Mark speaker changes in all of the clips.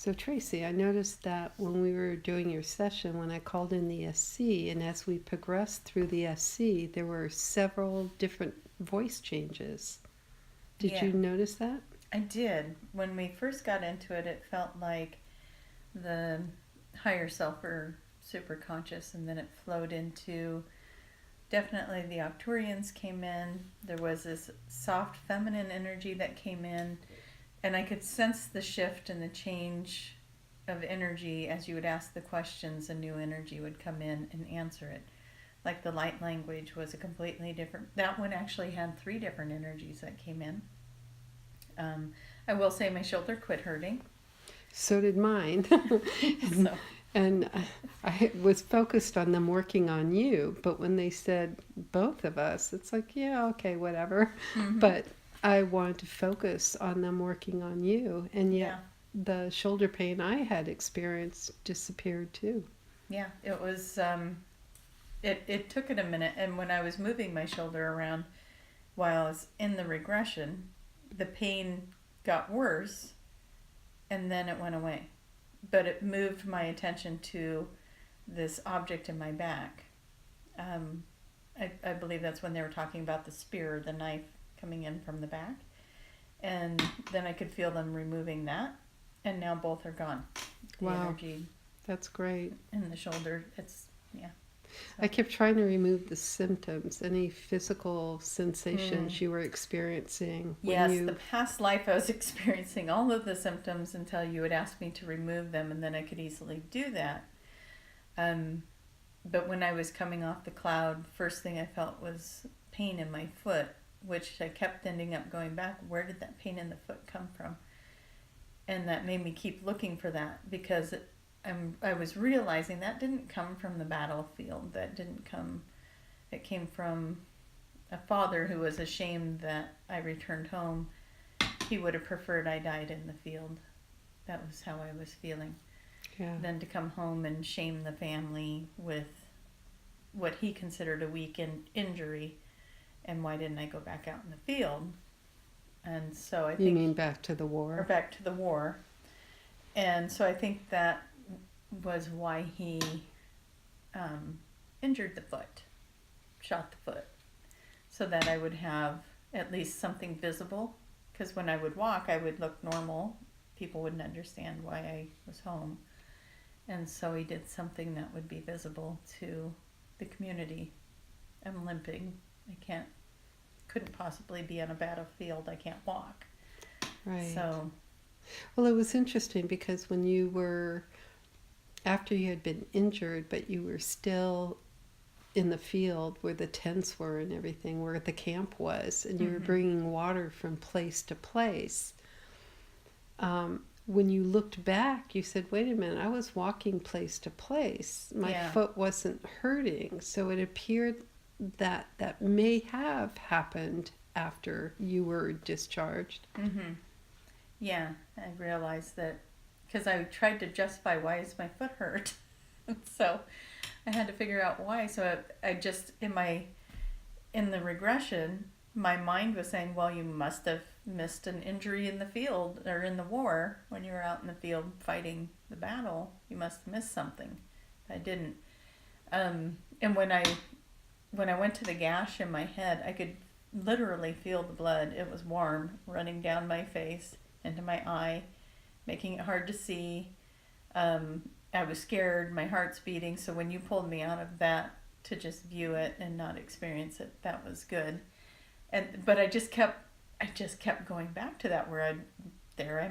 Speaker 1: So Tracie, I noticed that when we were doing your session, when I called in the SC, and as we progressed through the SC, there were several different voice changes. Did
Speaker 2: Yeah,
Speaker 1: you notice that?
Speaker 2: I did. When we first got into it, it felt like the higher self or super conscious, and then it flowed into definitely the Octurians came in. There was this soft feminine energy that came in, and I could sense the shift and the change of energy as you would ask the questions. A new energy would come in and answer it. Like the light language was a completely different. That one actually had 3 different energies that came in. I will say my shoulder quit hurting.
Speaker 1: So did mine. and
Speaker 2: So,
Speaker 1: and I was focused on them working on you, but when they said both of us, it's like, yeah, okay, whatever.
Speaker 2: mm-hmm.
Speaker 1: But I wanted to focus on them working on you, and
Speaker 2: Yeah,
Speaker 1: yet the shoulder pain I had experienced disappeared too.
Speaker 2: yeah. It was. It took it a minute, and when I was moving my shoulder around while I was in the regression, the pain got worse, and then it went away. But it moved my attention to this object in my back. Um, I believe that's when they were talking about the spear, the knife coming in from the back. And then I could feel them removing that. And now both are gone. The
Speaker 1: Wow,
Speaker 2: energy
Speaker 1: that's great.
Speaker 2: in the shoulder, it's, yeah.
Speaker 1: I
Speaker 2: So,
Speaker 1: kept trying to remove the symptoms, any physical
Speaker 2: mm.
Speaker 1: sensations you were experiencing when
Speaker 2: Yes, the
Speaker 1: you.
Speaker 2: past life I was experiencing all of the symptoms until you would ask me to remove them, and then I could easily do that. Um, but when I was coming off the cloud, first thing I felt was pain in my foot, which I kept ending up going back. Where did that pain in the foot come from? And that made me keep looking for that because I was realizing that didn't come from the battlefield. That didn't come, it came from a father who was ashamed that I returned home. He would have preferred I died in the field. That was how I was feeling.
Speaker 1: Yeah.
Speaker 2: Than to come home and shame the family with what he considered a weak injury, and why didn't I go back out in the field? And so I
Speaker 1: You
Speaker 2: think,
Speaker 1: mean back to the
Speaker 2: or
Speaker 1: war?
Speaker 2: back to the war. And so I think that was why he injured the foot, shot the foot, so that I would have at least something visible. Because when I would walk, I would look normal. People wouldn't understand why I was home. And so he did something that would be visible to the community. I'm limping. Couldn't possibly be on a battlefield. I can't walk.
Speaker 1: Right.
Speaker 2: So,
Speaker 1: Well, it was interesting because when you were, after you had been injured, but you were still in the field where the tents were and everything, where the camp was, and you were
Speaker 2: mm-hmm.
Speaker 1: bringing water from place to place. When you looked back, you said, wait a minute, I was walking place to place. My
Speaker 2: Yeah.
Speaker 1: foot wasn't hurting. So it appeared that that may have happened after you were discharged.
Speaker 2: Mm-hmm. Yeah, I realized that because I tried to justify why is my foot hurt. So I had to figure out why. So I just, in the regression, my mind was saying, well, you must have missed an injury in the field or in the war when you were out in the field fighting the battle. You must have missed something. I didn't. And when I went to the gash in my head, I could literally feel the blood. It was warm running down my face into my eye, making it hard to see. I was scared. My heart's beating. So when you pulled me out of that to just view it and not experience it, that was good. But I just kept going back to that where I'm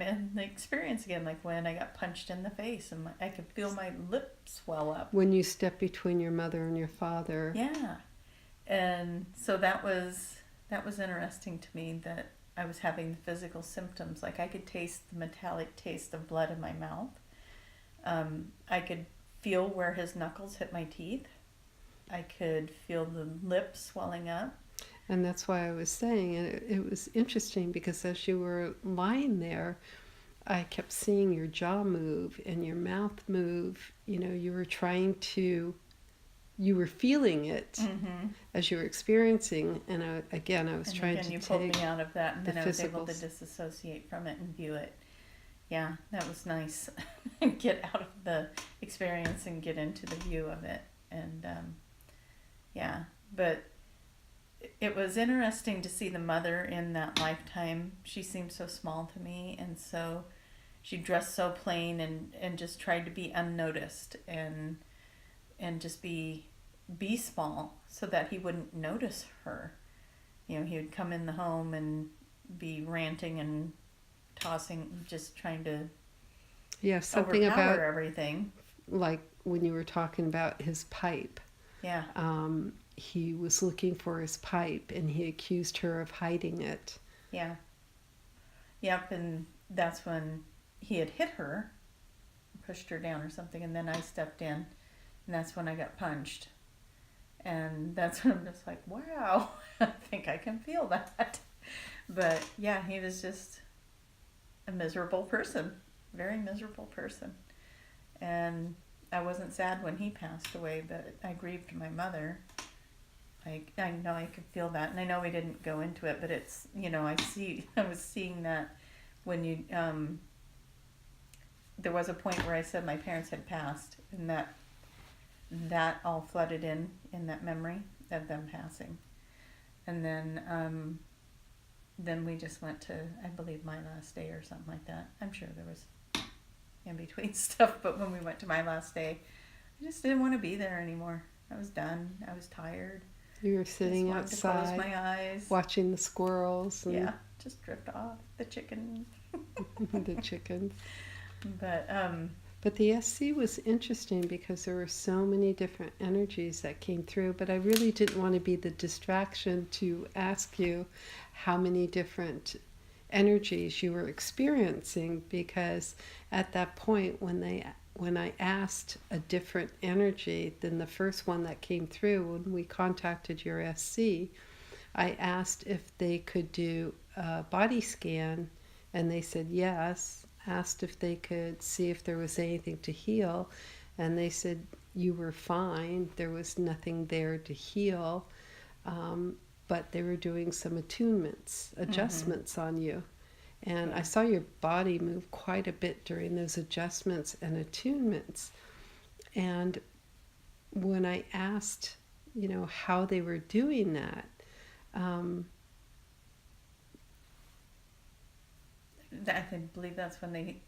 Speaker 2: in the experience again, like when I got punched in the face and I could feel my lips swell up.
Speaker 1: When you stepped between your mother and your father.
Speaker 2: Yeah. And so that was interesting to me that I was having the physical symptoms. Like I could taste the metallic taste of blood in my mouth. I could feel where his knuckles hit my teeth. I could feel the lips swelling up.
Speaker 1: And that's why I was saying, and it was interesting because as you were lying there, I kept seeing your jaw move and your mouth move. You know, you were feeling it
Speaker 2: Mm-hmm.
Speaker 1: as you were experiencing. And I was
Speaker 2: And
Speaker 1: trying
Speaker 2: again,
Speaker 1: to
Speaker 2: you pulled
Speaker 1: take
Speaker 2: me out of that, and
Speaker 1: the
Speaker 2: then I was able to
Speaker 1: physicals.
Speaker 2: disassociate from it and view it. yeah, that was nice. Get out of the experience and get into the view of it. And yeah, but it was interesting to see the mother in that lifetime. She seemed so small to me, and so she dressed so plain and just tried to be unnoticed and just be small so that he wouldn't notice her. You know, he would come in the home and be ranting and tossing, just trying to
Speaker 1: Yeah, something
Speaker 2: overpower
Speaker 1: about,
Speaker 2: everything.
Speaker 1: like when you were talking about his pipe.
Speaker 2: Yeah,
Speaker 1: He was looking for his pipe and he accused her of hiding it.
Speaker 2: yeah, yep. And that's when he had hit her, pushed her down or something, and then I stepped in, and that's when I got punched. And that's when I'm just like, wow, I think I can feel that. But yeah, he was just a miserable person, very miserable person. And I wasn't sad when he passed away, but I grieved my mother. I know I could feel that, and I know we didn't go into it, but it's, you know, I was seeing that when you there was a point where I said my parents had passed, and that all flooded in that memory of them passing. And then we just went to, I believe, my last day or something like that. I'm sure there was in between stuff, but when we went to my last day, I just didn't want to be there anymore. I was done. I was tired.
Speaker 1: You were sitting
Speaker 2: Just wanted to close
Speaker 1: outside
Speaker 2: my eyes.
Speaker 1: watching the squirrels and
Speaker 2: Yeah, just drift off the chicken.
Speaker 1: the chickens.
Speaker 2: But
Speaker 1: the SC was interesting because there were so many different energies that came through, but I really didn't want to be the distraction to ask you how many different energies you were experiencing, because at that point when I asked a different energy than the first one that came through when we contacted your SC, I asked if they could do a body scan, and they said yes. Asked if they could see if there was anything to heal, and they said you were fine. There was nothing there to heal, but they were doing some adjustments on you. And I saw your body move quite a bit during those adjustments and attunements. And when I asked, you know, how they were doing that,
Speaker 2: I believe that's when they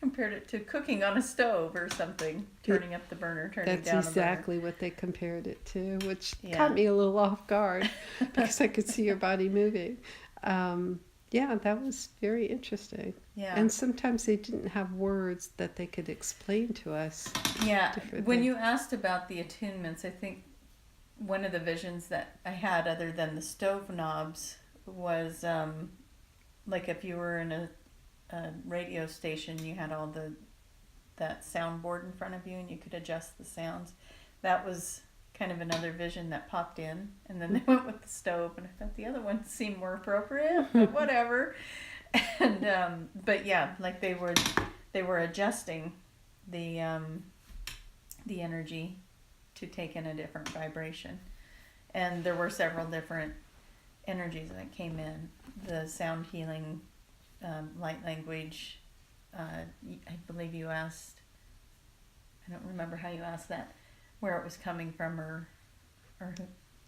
Speaker 2: compared it to cooking on a stove or something, turning up the burner, turning
Speaker 1: that's
Speaker 2: down
Speaker 1: exactly what they compared it to, which
Speaker 2: Yeah.
Speaker 1: caught me a little off guard because I could see your body moving. Yeah, that was very interesting.
Speaker 2: Yeah.
Speaker 1: And sometimes they didn't have words that they could explain to us.
Speaker 2: Yeah,
Speaker 1: different
Speaker 2: when
Speaker 1: things.
Speaker 2: you asked about the attunements, I think one of the visions that I had, other than the stove knobs, was like if you were in a radio station, you had all that soundboard in front of you, and you could adjust the sounds. That was kind of another vision that popped in, and then they went with the stove, and I thought the other one seemed more appropriate, but whatever. And but yeah, like they were adjusting the energy to take in a different vibration, and there were several different energies that came in. The sound healing, light language. I believe you asked. I don't remember how you asked that, where it was coming from, or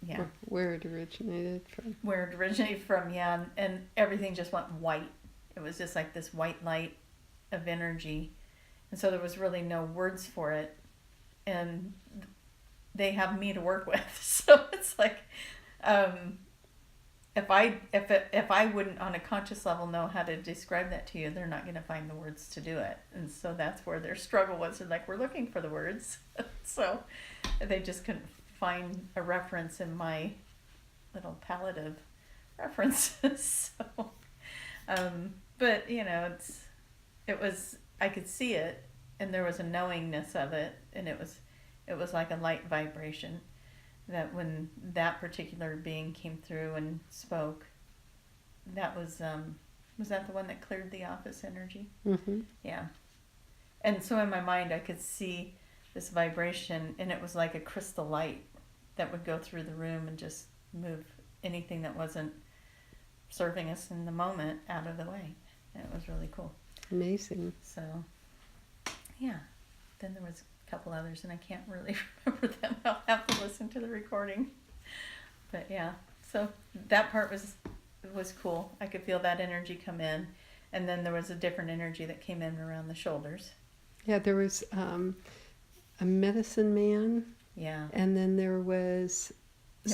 Speaker 2: yeah,
Speaker 1: Where it originated from.
Speaker 2: where it originated from. Yeah, and everything just went white. It was just like this white light of energy, and so there was really no words for it, and they have me to work with, so it's like. If I wouldn't on a conscious level know how to describe that to you, they're not going to find the words to do it, and so that's where their struggle was. They're like, we're looking for the words, so they just couldn't find a reference in my little palette of references. So, but you know, it was I could see it, and there was a knowingness of it, and it was like a light vibration. That when that particular being came through and spoke, that was that the one that cleared the office energy?
Speaker 1: Mm-hmm.
Speaker 2: Yeah. And so in my mind I could see this vibration, and it was like a crystal light that would go through the room and just move anything that wasn't serving us in the moment out of the way. And it was really cool.
Speaker 1: Amazing.
Speaker 2: So, yeah. Then there was a couple others, and I can't really remember them. I'll have to listen to the recording. But yeah, so that part was cool. I could feel that energy come in, and then there was a different energy that came in around the shoulders.
Speaker 1: Yeah, there was a medicine man,
Speaker 2: Yeah.
Speaker 1: and then there was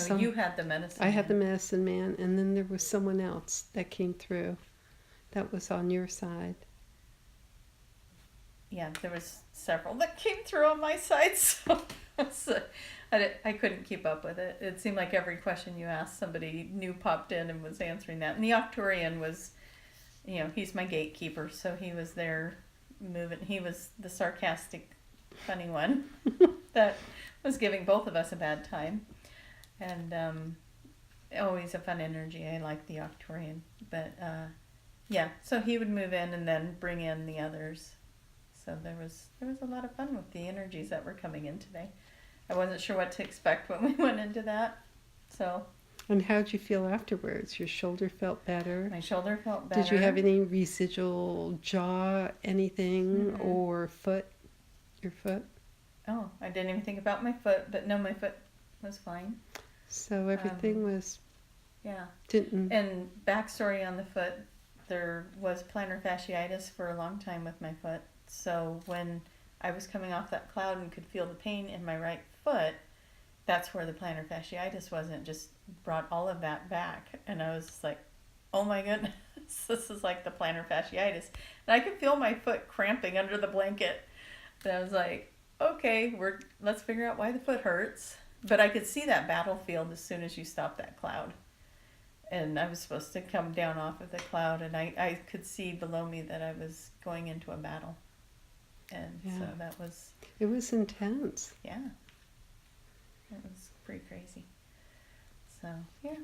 Speaker 2: No, you had the medicine.
Speaker 1: I had the
Speaker 2: man.
Speaker 1: medicine man, and then there was someone else that came through. That was on your side.
Speaker 2: Yeah, there was several that came through on my side, so I couldn't keep up with it. It seemed like every question you asked, somebody new popped in and was answering that. And the Octurian was, he's my gatekeeper, so he was there moving. He was the sarcastic, funny one that was giving both of us a bad time. And always a fun energy. I like the Octurian. But yeah, so he would move in and then bring in the others. So there was a lot of fun with the energies that were coming in today. I wasn't sure what to expect when we went into that. So.
Speaker 1: And how'd you feel afterwards? Your shoulder felt better?
Speaker 2: My shoulder felt better.
Speaker 1: Did you have any residual jaw, anything, or foot? Your foot?
Speaker 2: Oh, I didn't even think about my foot, but no, my foot was fine.
Speaker 1: So everything was.
Speaker 2: Yeah.
Speaker 1: Didn't.
Speaker 2: And backstory on the foot, there was plantar fasciitis for a long time with my foot. So when I was coming off that cloud and could feel the pain in my right foot, that's where the plantar fasciitis was, and it just brought all of that back. And I was just like, oh my goodness, this is like the plantar fasciitis. And I could feel my foot cramping under the blanket. And I was like, okay, let's figure out why the foot hurts. But I could see that battlefield as soon as you stopped that cloud. And I was supposed to come down off of the cloud, and I could see below me that I was going into a battle. And so that was...
Speaker 1: It was intense.
Speaker 2: Yeah. It was pretty crazy. So, yeah.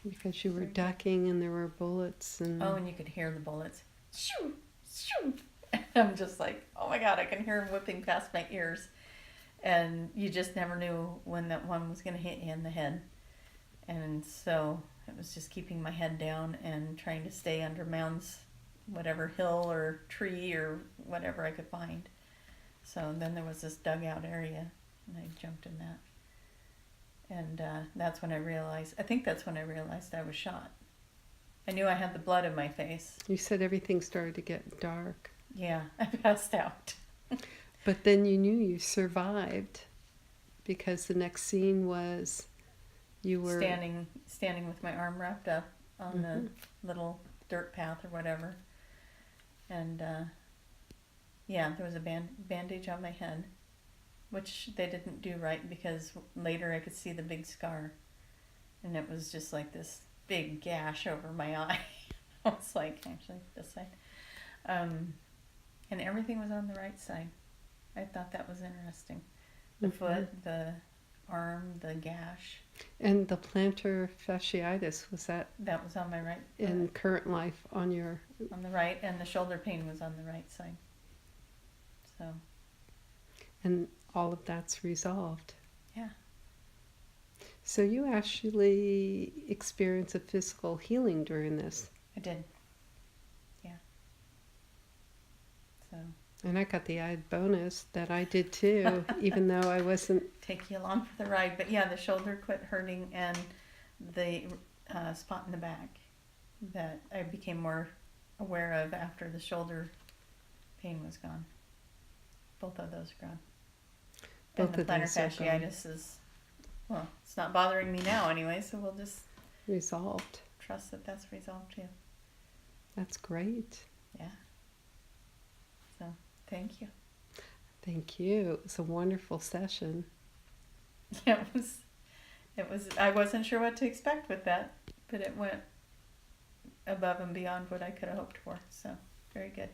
Speaker 1: Because you were ducking and there were bullets. And
Speaker 2: oh, and you could hear the bullets. Shoo! Shoo! And I'm just like, oh my God, I can hear them whipping past my ears. And you just never knew when that one was going to hit you in the head. And so it was just keeping my head down and trying to stay under mounds, whatever hill or tree or whatever I could find. So then there was this dugout area, and I jumped in that. And that's when I realized I was shot. I knew I had the blood in my face.
Speaker 1: You said everything started to get dark.
Speaker 2: Yeah, I passed out.
Speaker 1: But then you knew you survived, because the next scene was you were...
Speaker 2: Standing with my arm wrapped up on the little dirt path or whatever. And there was a bandage on my head, which they didn't do right, because later I could see the big scar. And it was just like this big gash over my eye. I was like, actually, this side. And everything was on the right side. I thought that was interesting. The foot, the arm, the gash.
Speaker 1: And the plantar fasciitis, was that...
Speaker 2: That was on my right.
Speaker 1: In current life on your...
Speaker 2: On the right, and the shoulder pain was on the right side. So.
Speaker 1: And all of that's resolved.
Speaker 2: Yeah.
Speaker 1: So you actually experienced a physical healing during this.
Speaker 2: I did. Yeah. So.
Speaker 1: And I got the added bonus that I did too, even though I wasn't...
Speaker 2: Take you along for the ride. But yeah, the shoulder quit hurting, and the spot in the back that I became more aware of after the shoulder pain was gone. Both of those are gone.
Speaker 1: Both
Speaker 2: and the
Speaker 1: of
Speaker 2: plantar
Speaker 1: those are gone.
Speaker 2: fasciitis is, well, it's not bothering me now anyway, so we'll just
Speaker 1: Resolved.
Speaker 2: trust that that's resolved too.
Speaker 1: That's great.
Speaker 2: Yeah. So, thank you.
Speaker 1: Thank you. It was a wonderful session.
Speaker 2: Yeah, it was, I wasn't sure what to expect with that, but it went above and beyond what I could have hoped for, so very good.